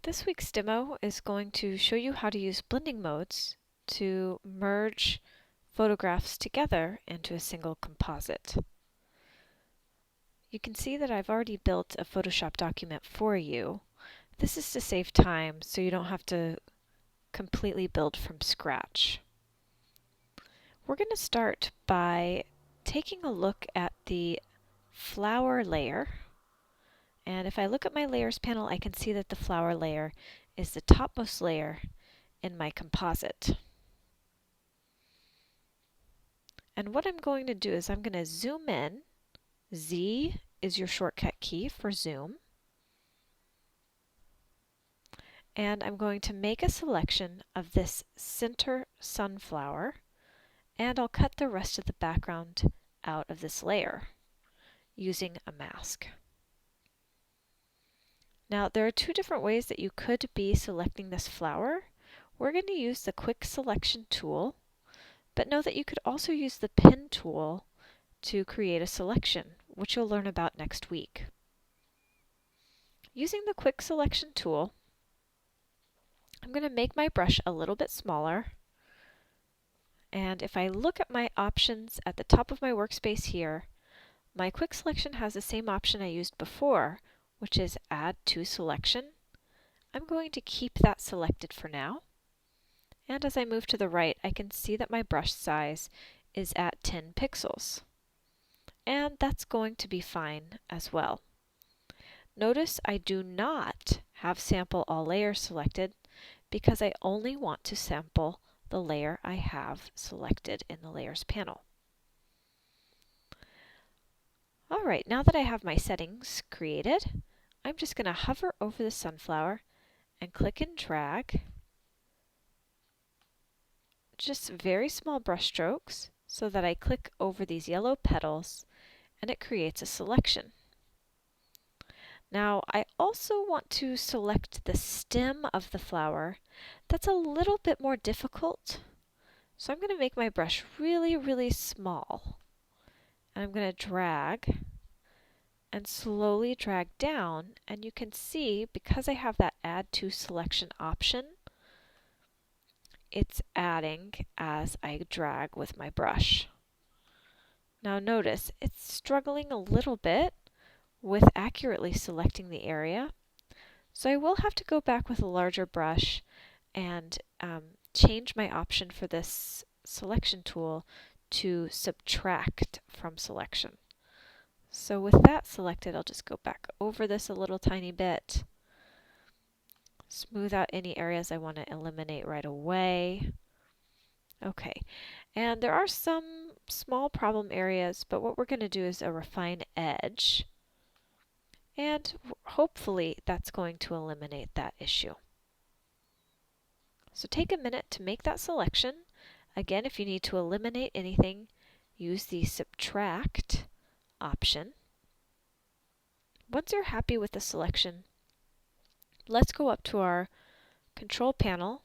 This week's demo is going to show you how to use blending modes to merge photographs together into a single composite. You can see that I've already built a Photoshop document for you. This is to save time so you don't have to completely build from scratch. We're going to start by taking a look at the flower layer. And if I look at my layers panel, I can see that the flower layer is the topmost layer in my composite. And what I'm going to do is I'm going to zoom in. Z is your shortcut key for zoom. And I'm going to make a selection of this center sunflower, and I'll cut the rest of the background out of this layer using a mask. Now, there are two different ways that you could be selecting this flower. We're going to use the quick selection tool, but know that you could also use the pen tool to create a selection, which you'll learn about next week. Using the quick selection tool, I'm going to make my brush a little bit smaller. And if I look at my options at the top of my workspace here, my quick selection has the same option I used before, which is add to selection. I'm going to keep that selected for now. And as I move to the right, I can see that my brush size is at 10 pixels. And that's going to be fine as well. Notice I do not have Sample All Layers selected because I only want to sample the layer I have selected in the Layers panel. Alright, now that I have my settings created, I'm just going to hover over the sunflower and click and drag. Just very small brush strokes so that I click over these yellow petals and it creates a selection. Now I also want to select the stem of the flower. That's a little bit more difficult. So I'm going to make my brush really small. And I'm going to drag and slowly drag down, and you can see because I have that add to selection option, it's adding as I drag with my brush. Now notice it's struggling a little bit with accurately selecting the area, so I will have to go back with a larger brush and change my option for this selection tool to subtract from selection. So with that selected, I'll just go back over this a little tiny bit, smooth out any areas I want to eliminate right away. Okay, and there are some small problem areas, but what we're going to do is a refine edge, and hopefully that's going to eliminate that issue. So take a minute to make that selection. Again, if you need to eliminate anything, use the subtract option. Once you're happy with the selection, let's go up to our control panel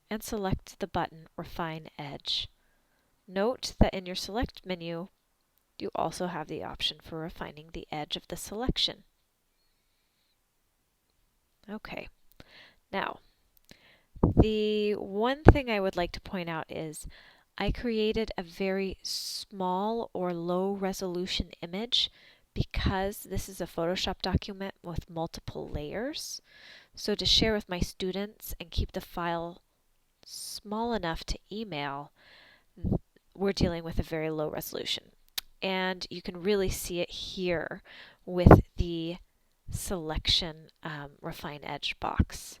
and select the button Refine Edge. Note that in your Select menu, you also have the option for refining the edge of the selection. Okay, now the one thing I would like to point out is I created a very small or low resolution image because this is a Photoshop document with multiple layers. So to share with my students and keep the file small enough to email, we're dealing with a very low resolution. And you can really see it here with the selection Refine Edge box.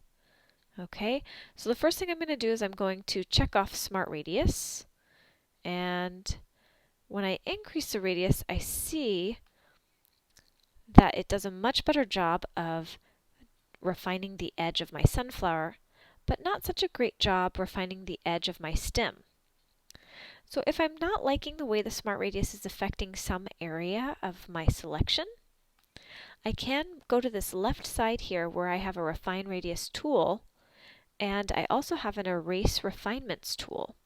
Okay, so the first thing I'm going to do is I'm going to check off Smart Radius. And when I increase the radius, I see that it does a much better job of refining the edge of my sunflower, but not such a great job refining the edge of my stem. So if I'm not liking the way the Smart Radius is affecting some area of my selection, I can go to this left side here where I have a Refine Radius tool, and I also have an Erase Refinements tool.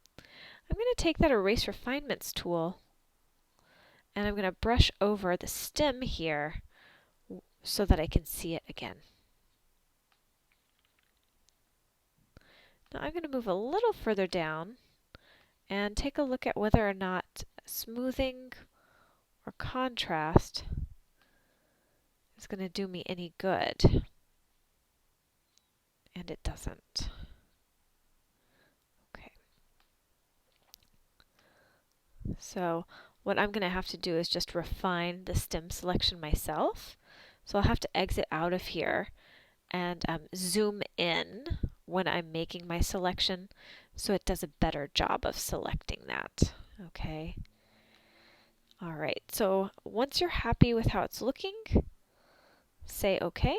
I'm going to take that Erase Refinements tool and I'm going to brush over the stem here so that I can see it again. Now I'm going to move a little further down and take a look at whether or not smoothing or contrast is going to do me any good. And it doesn't. Okay. So what I'm going to have to do is just refine the stem selection myself. So I'll have to exit out of here and zoom in when I'm making my selection so it does a better job of selecting that. Okay. All right, so once you're happy with how it's looking, say OK.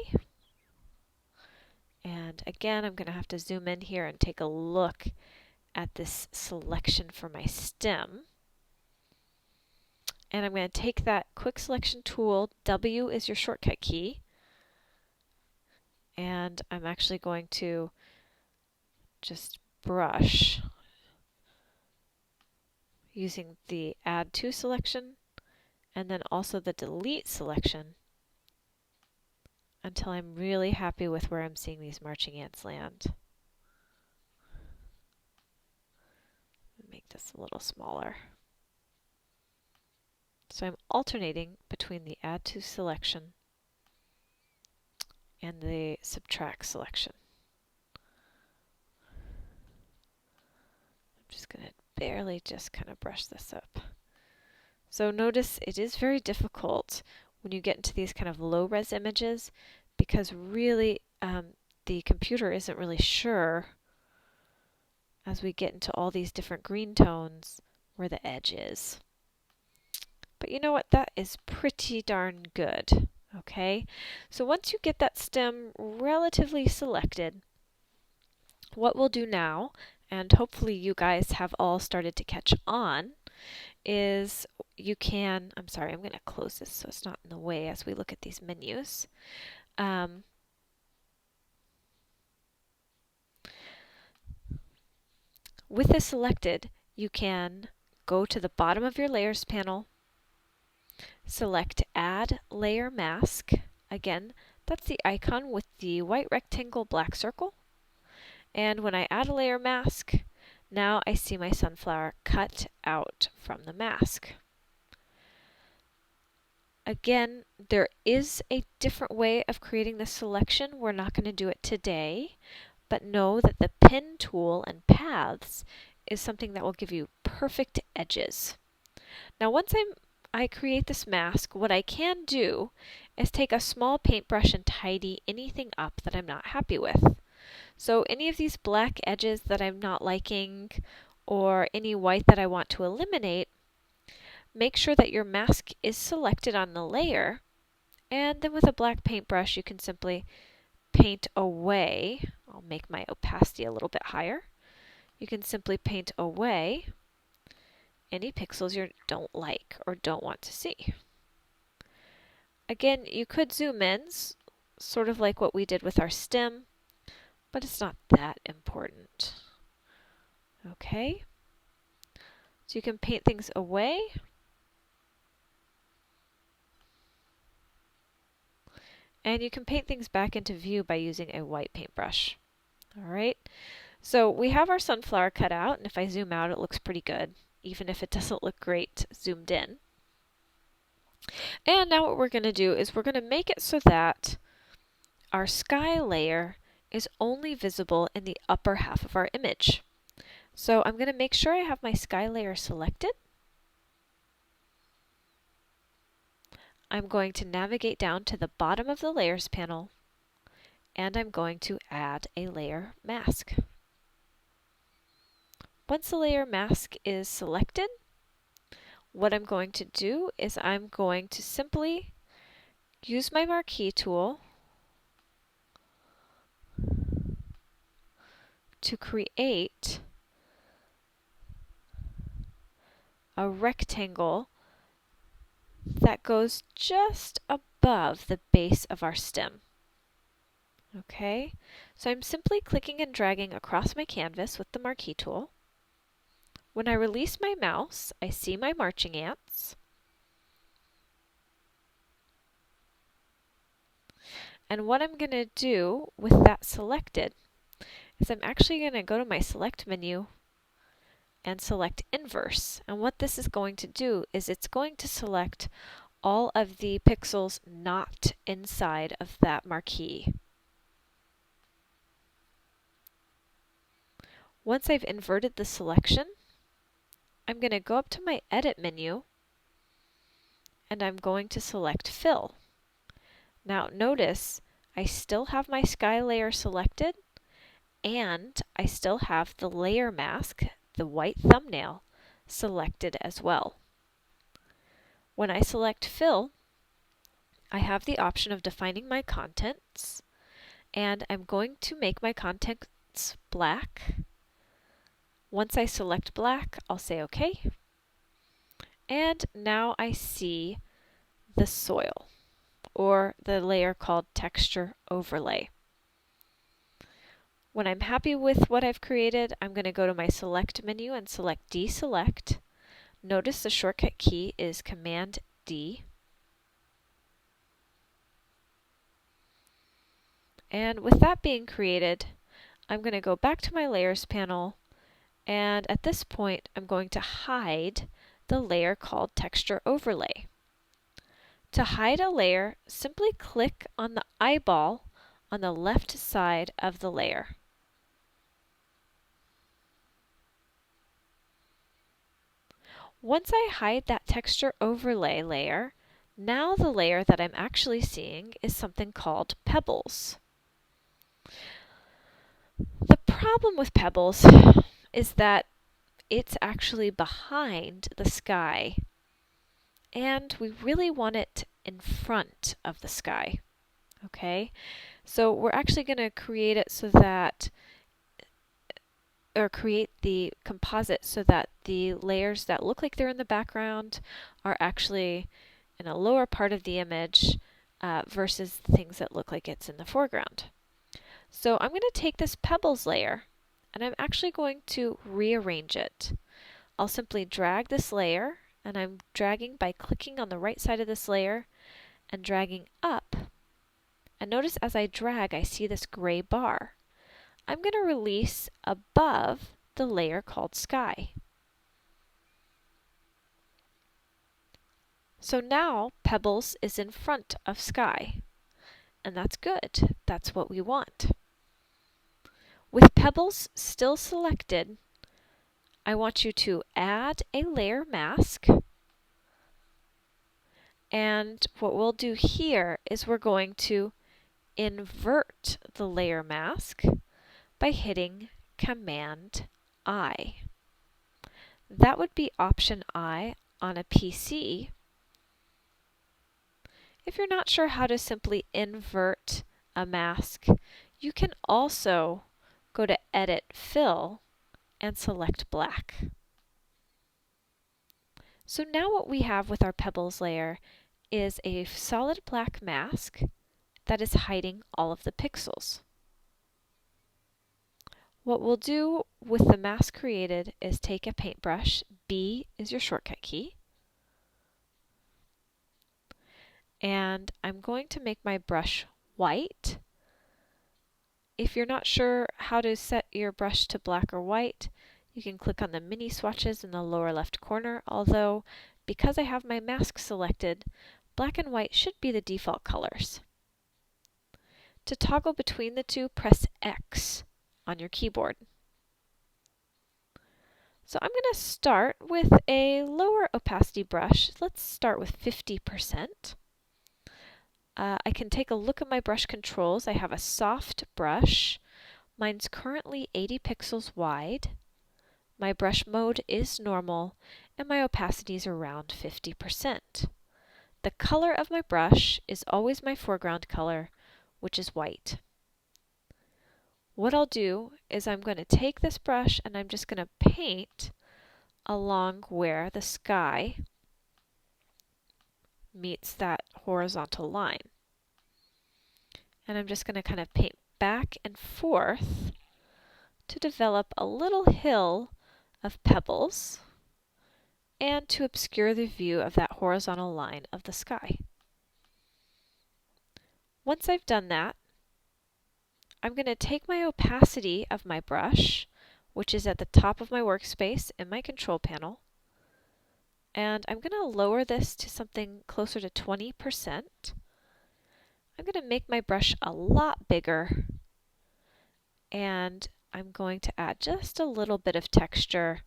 And again, I'm going to have to zoom in here and take a look at this selection for my stem. And I'm going to take that quick selection tool, W is your shortcut key, and I'm actually going to just brush using the Add To selection and then also the Delete selection until I'm really happy with where I'm seeing these marching ants land. Make this a little smaller. So I'm alternating between the Add To selection and the Subtract selection. I'm just going to barely just kind of brush this up. So notice it is very difficult when you get into these kind of low-res images because really the computer isn't really sure as we get into all these different green tones where the edge is. But you know what? That is pretty darn good. Okay, so once you get that stem relatively selected, what we'll do now, and hopefully you guys have all started to catch on, is you can, I'm sorry, I'm going to close this so it's not in the way as we look at these menus. With this selected, you can go to the bottom of your layers panel, select Add Layer Mask. Again, that's the icon with the white rectangle black circle. And when I add a layer mask, now I see my sunflower cut out from the mask. Again, there is a different way of creating this selection. We're not going to do it today, but know that the pen tool and paths is something that will give you perfect edges. Now once I create this mask, what I can do is take a small paintbrush and tidy anything up that I'm not happy with. So any of these black edges that I'm not liking or any white that I want to eliminate, make sure that your mask is selected on the layer, and then with a black paintbrush you can simply paint away. I'll make my opacity a little bit higher. You can simply paint away any pixels you don't like or don't want to see. Again, you could zoom in, sort of like what we did with our stem, but it's not that important. Okay, so you can paint things away. And you can paint things back into view by using a white paintbrush. Alright, so we have our sunflower cut out, and if I zoom out it looks pretty good, even if it doesn't look great zoomed in. And now what we're going to do is we're going to make it so that our sky layer is only visible in the upper half of our image. So I'm going to make sure I have my sky layer selected. I'm going to navigate down to the bottom of the layers panel, and I'm going to add a layer mask. Once the layer mask is selected, what I'm going to do is I'm going to simply use my marquee tool to create a rectangle that goes just above the base of our stem. Okay, so I'm simply clicking and dragging across my canvas with the marquee tool. When I release my mouse, I see my marching ants. And what I'm going to do with that selected is I'm actually going to go to my Select menu and select Inverse. And what this is going to do is it's going to select all of the pixels not inside of that marquee. Once I've inverted the selection, I'm going to go up to my Edit menu and I'm going to select Fill. Now notice I still have my sky layer selected and I still have the layer mask, the white thumbnail, selected as well. When I select Fill, I have the option of defining my contents, and I'm going to make my contents black. Once I select black, I'll say OK. And now I see the soil, or the layer called Texture Overlay. When I'm happy with what I've created, I'm going to go to my Select menu and select Deselect. Notice the shortcut key is Command D. And with that being created, I'm going to go back to my Layers panel, and at this point I'm going to hide the layer called Texture Overlay. To hide a layer, simply click on the eyeball on the left side of the layer. Once I hide that Texture Overlay layer, now the layer that I'm actually seeing is something called Pebbles. The problem with Pebbles is that it's actually behind the sky, and we really want it in front of the sky. Okay, so we're actually going to create it so that, or create the composite so that the layers that look like they're in the background are actually in a lower part of the image versus things that look like it's in the foreground. So I'm going to take this Pebbles layer and I'm actually going to rearrange it. I'll simply drag this layer, and I'm dragging by clicking on the right side of this layer and dragging up. And notice as I drag, I see this gray bar. I'm going to release above the layer called Sky. So now Pebbles is in front of Sky, and that's good. That's what we want. With Pebbles still selected, I want you to add a layer mask, and what we'll do here is we're going to invert the layer mask by hitting Command I. That would be Option I on a PC. If you're not sure how to simply invert a mask, you can also go to Edit Fill and select black. So now what we have with our Pebbles layer is a solid black mask that is hiding all of the pixels. What we'll do with the mask created is take a paintbrush. B is your shortcut key. And I'm going to make my brush white. If you're not sure how to set your brush to black or white, you can click on the mini swatches in the lower left corner, although because I have my mask selected, black and white should be the default colors. To toggle between the two, press X on your keyboard. So I'm going to start with a lower opacity brush. Let's start with 50%. I can take a look at my brush controls. I have a soft brush. Mine's currently 80 pixels wide. My brush mode is normal, and my opacity is around 50%. The color of my brush is always my foreground color, which is white. What I'll do is I'm going to take this brush and I'm just going to paint along where the sky meets that horizontal line. And I'm just going to kind of paint back and forth to develop a little hill of pebbles and to obscure the view of that horizontal line of the sky. Once I've done that, I'm going to take my opacity of my brush, which is at the top of my workspace in my control panel, and I'm going to lower this to something closer to 20%. I'm going to make my brush a lot bigger, and I'm going to add just a little bit of texture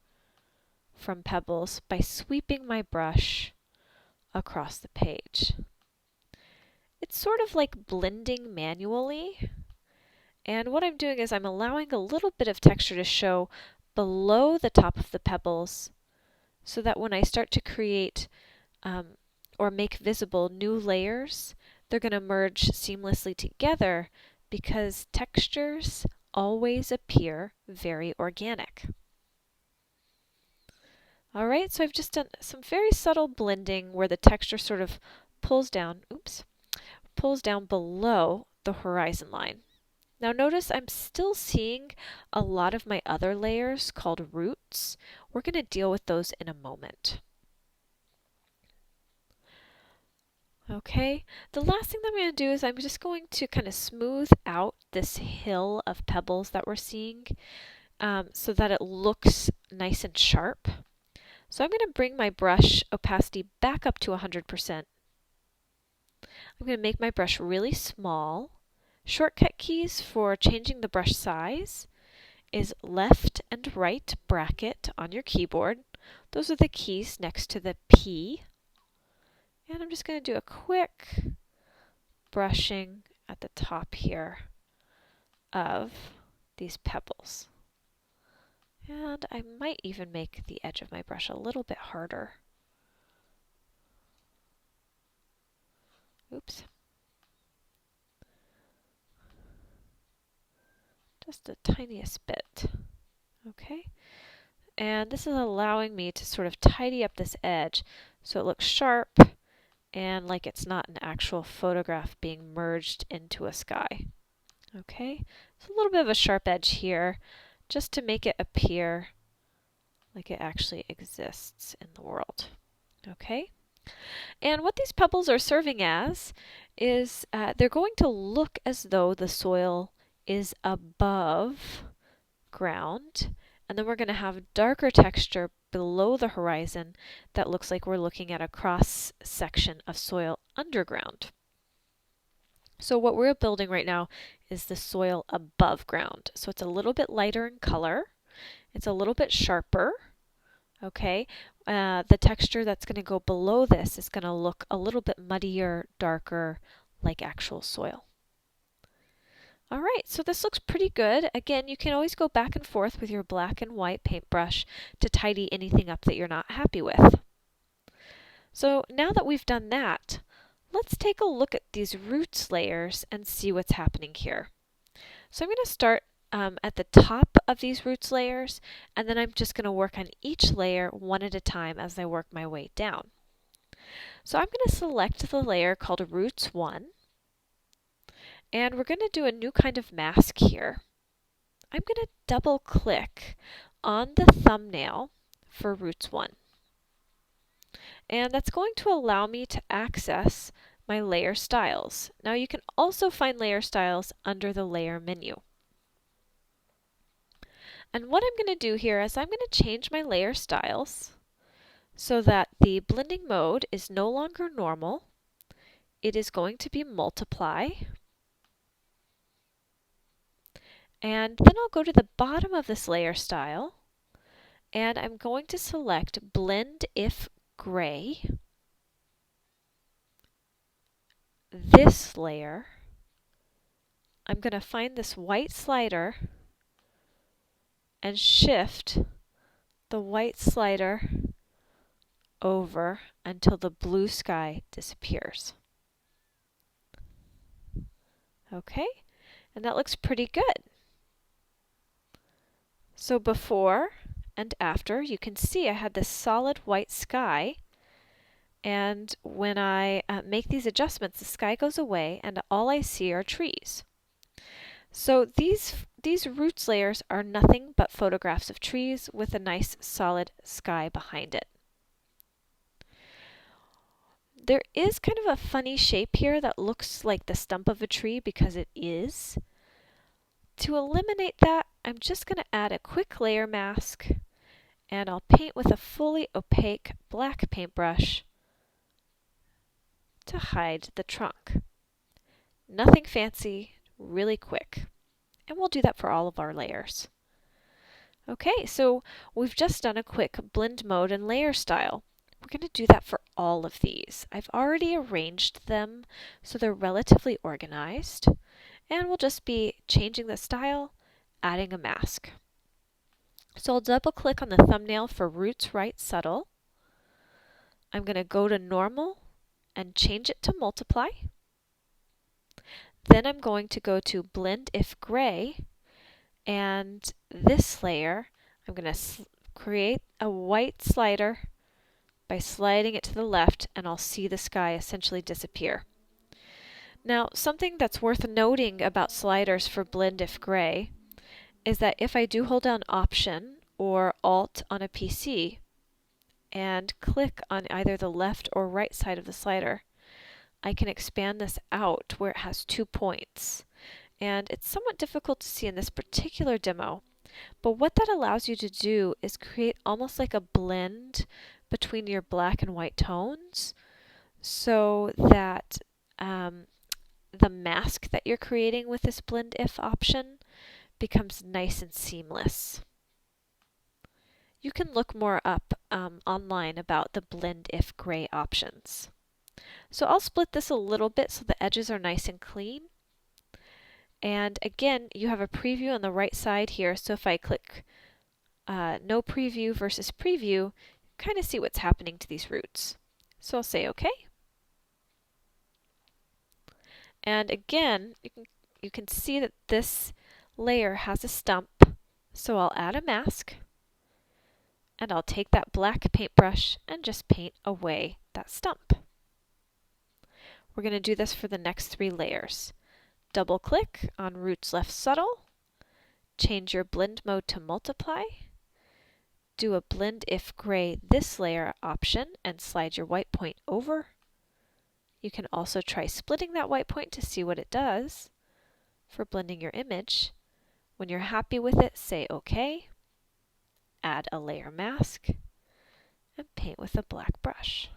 from pebbles by sweeping my brush across the page. It's sort of like blending manually, and what I'm doing is I'm allowing a little bit of texture to show below the top of the pebbles so that when I start to create or make visible new layers, they're going to merge seamlessly together because textures always appear very organic. Alright, so I've just done some very subtle blending where the texture sort of pulls down below the horizon line. Now notice I'm still seeing a lot of my other layers called roots. We're going to deal with those in a moment. Okay, the last thing that I'm going to do is I'm just going to kind of smooth out this hill of pebbles that we're seeing so that it looks nice and sharp. So I'm going to bring my brush opacity back up to 100%. I'm going to make my brush really small. Shortcut keys for changing the brush size is left and right bracket on your keyboard. Those are the keys next to the P. And I'm just going to do a quick brushing at the top here of these pebbles. And I might even make the edge of my brush a little bit harder. Oops. Just the tiniest bit. Okay. And this is allowing me to sort of tidy up this edge so it looks sharp and like it's not an actual photograph being merged into a sky. Okay, so a little bit of a sharp edge here just to make it appear like it actually exists in the world. Okay, and what these pebbles are serving as is they're going to look as though the soil is above ground, and then we're going to have darker texture below the horizon that looks like we're looking at a cross section of soil underground. So what we're building right now is the soil above ground. So it's a little bit lighter in color. It's a little bit sharper. Okay, the texture that's going to go below this is going to look a little bit muddier, darker, like actual soil. All right, so this looks pretty good. Again, you can always go back and forth with your black and white paintbrush to tidy anything up that you're not happy with. So now that we've done that, let's take a look at these roots layers and see what's happening here. So I'm going to start at the top of these roots layers, and then I'm just going to work on each layer one at a time as I work my way down. So I'm going to select the layer called Roots 1, and we're going to do a new kind of mask here. I'm going to double click on the thumbnail for Roots 1. And that's going to allow me to access my layer styles. Now you can also find layer styles under the layer menu. And what I'm going to do here is I'm going to change my layer styles so that the blending mode is no longer normal. It is going to be multiply. And then I'll go to the bottom of this layer style and I'm going to select Blend If Gray. This layer, I'm going to find this white slider and shift the white slider over until the blue sky disappears. Okay, and that looks pretty good. So before and after, you can see I had this solid white sky, and when I make these adjustments, the sky goes away and all I see are trees. So these roots layers are nothing but photographs of trees with a nice solid sky behind it. There is kind of a funny shape here that looks like the stump of a tree because it is. To eliminate that, I'm just going to add a quick layer mask, and I'll paint with a fully opaque black paintbrush to hide the trunk. Nothing fancy, really quick. And we'll do that for all of our layers. Okay, so we've just done a quick blend mode and layer style. We're going to do that for all of these. I've already arranged them so they're relatively organized, and we'll just be changing the style, adding a mask. So I'll double click on the thumbnail for Roots Right Subtle. I'm going to go to Normal and change it to Multiply. Then I'm going to go to Blend If Gray, and this layer I'm going to create a white slider by sliding it to the left, and I'll see the sky essentially disappear. Now, something that's worth noting about sliders for Blend If Gray is that if I do hold down Option or Alt on a PC and click on either the left or right side of the slider, I can expand this out where it has 2 points. And it's somewhat difficult to see in this particular demo, but what that allows you to do is create almost like a blend between your black and white tones, so that the mask that you're creating with this Blend If option becomes nice and seamless. You can look more up online about the Blend If Gray options. So I'll split this a little bit so the edges are nice and clean. And again, you have a preview on the right side here, so if I click no preview versus preview, kind of see what's happening to these roots. So I'll say OK. And again, you can see that this layer has a stump, so I'll add a mask, and I'll take that black paintbrush and just paint away that stump. We're going to do this for the next 3 layers. Double click on Roots Left Subtle, change your blend mode to Multiply, do a Blend If Gray this layer option and slide your white point over. You can also try splitting that white point to see what it does for blending your image. When you're happy with it, say OK, add a layer mask, and paint with a black brush.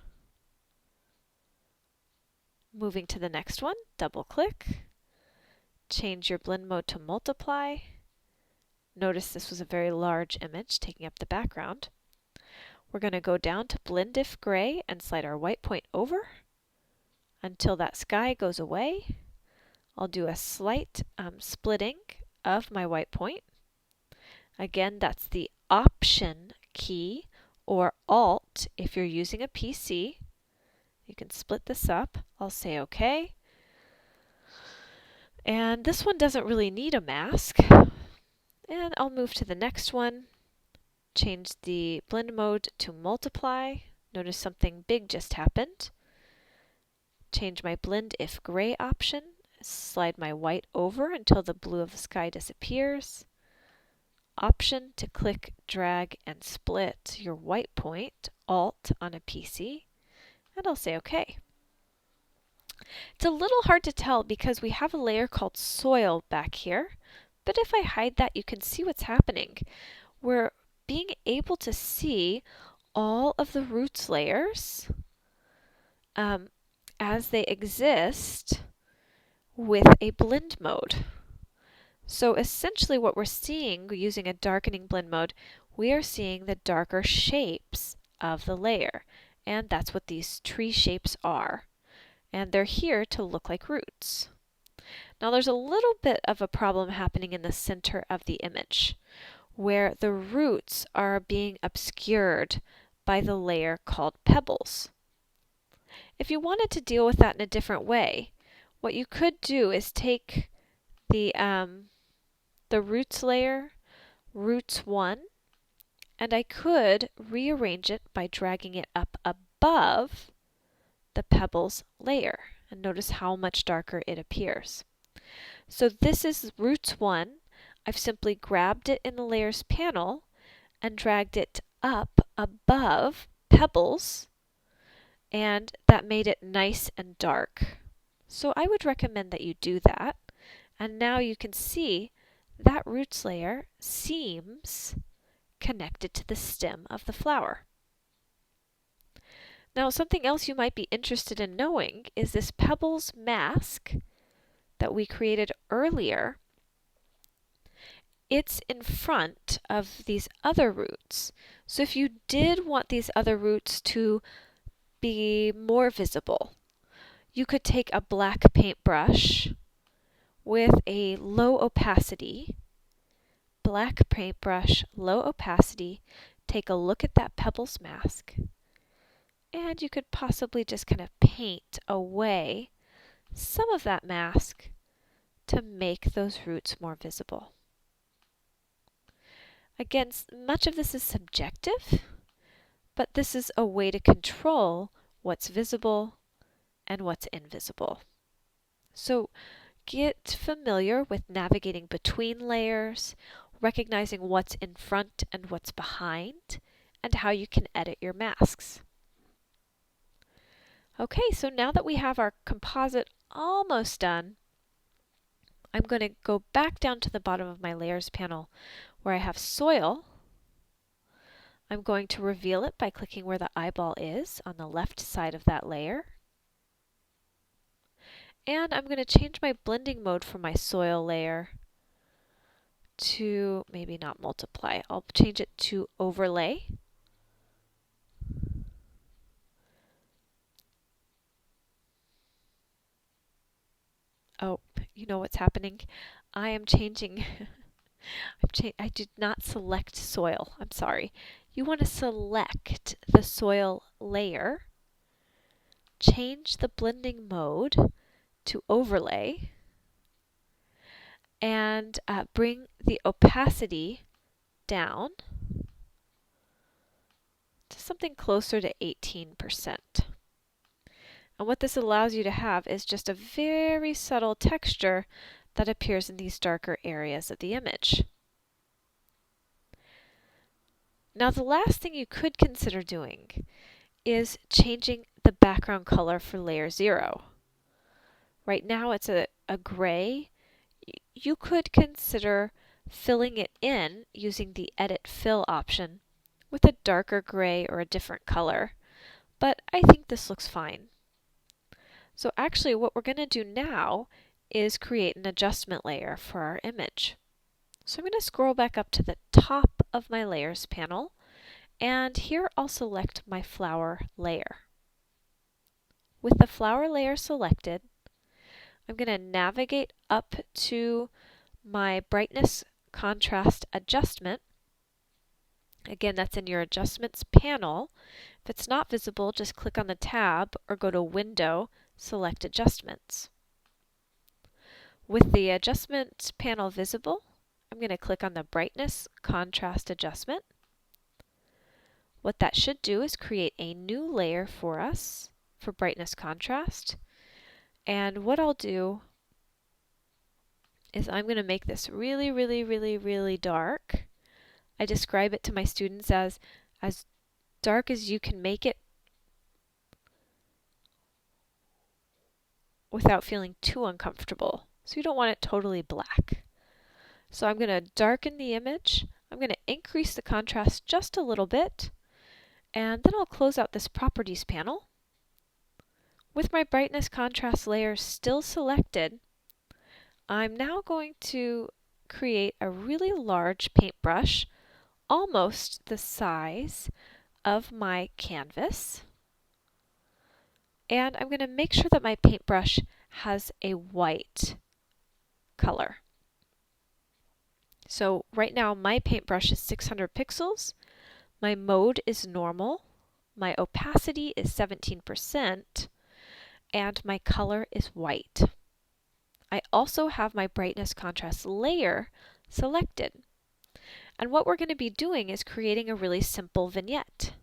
Moving to the next one, double click, change your blend mode to Multiply. Notice this was a very large image taking up the background. We're going to go down to Blend If Gray and slide our white point over until that sky goes away. I'll do a slight splitting of my white point. Again, that's the Option key or Alt if you're using a PC. You can split this up. I'll say OK. And this one doesn't really need a mask. And I'll move to the next one. Change the blend mode to Multiply. Notice something big just happened. Change my Blend If Gray option. Slide my white over until the blue of the sky disappears. Option to click, drag, and split your white point, Alt on a PC, and I'll say OK. It's a little hard to tell because we have a layer called Soil back here, but if I hide that, you can see what's happening. We're being able to see all of the roots layers as they exist with a blend mode. So essentially what we're seeing using a darkening blend mode, we are seeing the darker shapes of the layer. And that's what these tree shapes are. And they're here to look like roots. Now there's a little bit of a problem happening in the center of the image, where the roots are being obscured by the layer called Pebbles. If you wanted to deal with that in a different way, what you could do is take the roots layer, Roots 1, and I could rearrange it by dragging it up above the Pebbles layer. And notice how much darker it appears. So this is Roots 1. I've simply grabbed it in the Layers panel and dragged it up above Pebbles, and that made it nice and dark. So I would recommend that you do that. And now you can see that roots layer seems connected to the stem of the flower. Now, something else you might be interested in knowing is this pebbles mask that we created earlier. It's in front of these other roots. So if you did want these other roots to be more visible, you could take a black paintbrush with a low opacity, black paintbrush, low opacity, take a look at that pebbles mask, and you could possibly just kind of paint away some of that mask to make those roots more visible. Again, much of this is subjective, but this is a way to control what's visible and what's invisible. So get familiar with navigating between layers, recognizing what's in front and what's behind, and how you can edit your masks. Okay, so now that we have our composite almost done, I'm going to go back down to the bottom of my layers panel where I have soil. I'm going to reveal it by clicking where the eyeball is on the left side of that layer. And I'm going to change my blending mode for my soil layer to maybe not multiply. I'll change it to overlay. Oh, you know what's happening? I am changing. I did not select soil. I'm sorry. You want to select the soil layer, change the blending mode to overlay, and bring the opacity down to something closer to 18%. And what this allows you to have is just a very subtle texture that appears in these darker areas of the image. Now, the last thing you could consider doing is changing the background color for layer 0. Right now it's a gray. You could consider filling it in using the Edit Fill option with a darker gray or a different color, but I think this looks fine. So actually what we're going to do now is create an adjustment layer for our image. So I'm going to scroll back up to the top of my layers panel, and here I'll select my flower layer. With the flower layer selected, I'm going to navigate up to my brightness contrast adjustment. Again, that's in your adjustments panel. If it's not visible, just click on the tab or go to Window, select Adjustments. With the adjustment panel visible, I'm going to click on the brightness contrast adjustment. What that should do is create a new layer for us for brightness contrast. And what I'll do is I'm going to make this really, really, really, really dark. I describe it to my students as dark as you can make it without feeling too uncomfortable. So you don't want it totally black. So I'm going to darken the image. I'm going to increase the contrast just a little bit. And then I'll close out this Properties panel. With my brightness contrast layer still selected, I'm now going to create a really large paintbrush, almost the size of my canvas. And I'm going to make sure that my paintbrush has a white color. So right now my paintbrush is 600 pixels, my mode is normal, my opacity is 17%, and my color is white. I also have my brightness contrast layer selected. And what we're going to be doing is creating a really simple vignette.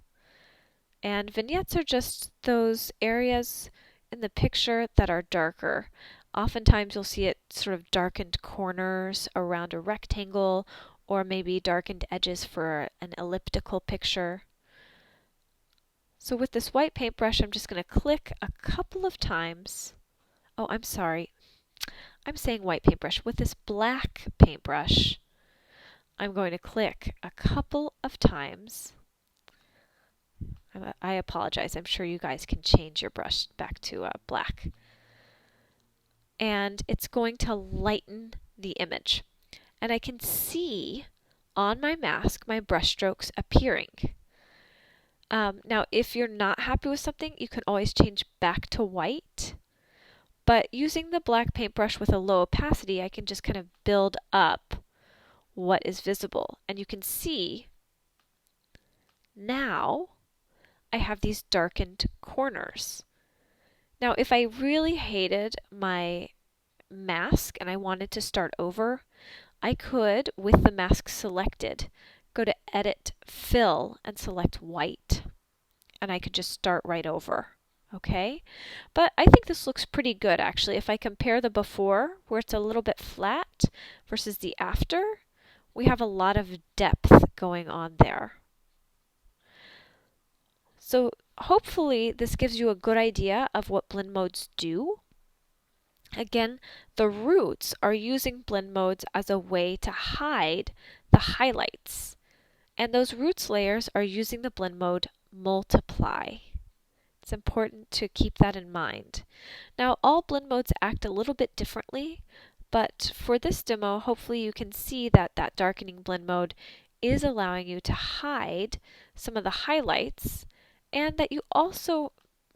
And vignettes are just those areas in the picture that are darker. Oftentimes you'll see it sort of darkened corners around a rectangle, or maybe darkened edges for an elliptical picture. So with this white paintbrush, I'm just going to click a couple of times. Oh, I'm sorry. I'm saying white paintbrush. With this black paintbrush, I'm going to click a couple of times. I apologize. I'm sure you guys can change your brush back to black. And it's going to lighten the image. And I can see on my mask my brush strokes appearing. Now, if you're not happy with something, you can always change back to white. But using the black paintbrush with a low opacity, I can just kind of build up what is visible. And you can see now I have these darkened corners. Now, if I really hated my mask and I wanted to start over, I could, with the mask selected, go to Edit, Fill, and select white. And I could just start right over. Okay? But I think this looks pretty good, actually. If I compare the before, where it's a little bit flat, versus the after, we have a lot of depth going on there. So hopefully this gives you a good idea of what blend modes do. Again, the roots are using blend modes as a way to hide the highlights. And those roots layers are using the blend mode multiply. It's important to keep that in mind. Now, all blend modes act a little bit differently, but for this demo, hopefully you can see that that darkening blend mode is allowing you to hide some of the highlights, and that you also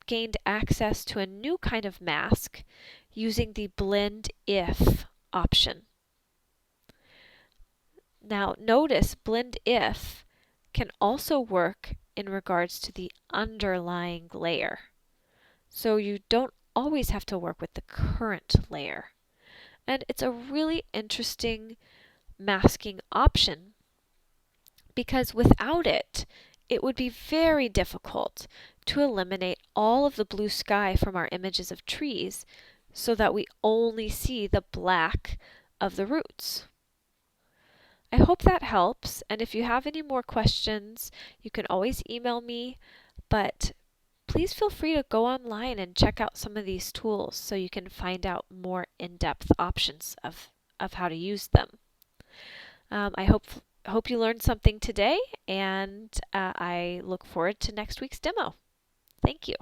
gained access to a new kind of mask using the Blend If option. Now notice Blend If can also work in regards to the underlying layer. So you don't always have to work with the current layer. And it's a really interesting masking option because without it, it would be very difficult to eliminate all of the blue sky from our images of trees so that we only see the black of the roots. I hope that helps, and if you have any more questions, you can always email me, but please feel free to go online and check out some of these tools so you can find out more in-depth options of how to use them. I hope you learned something today, and I look forward to next week's demo. Thank you.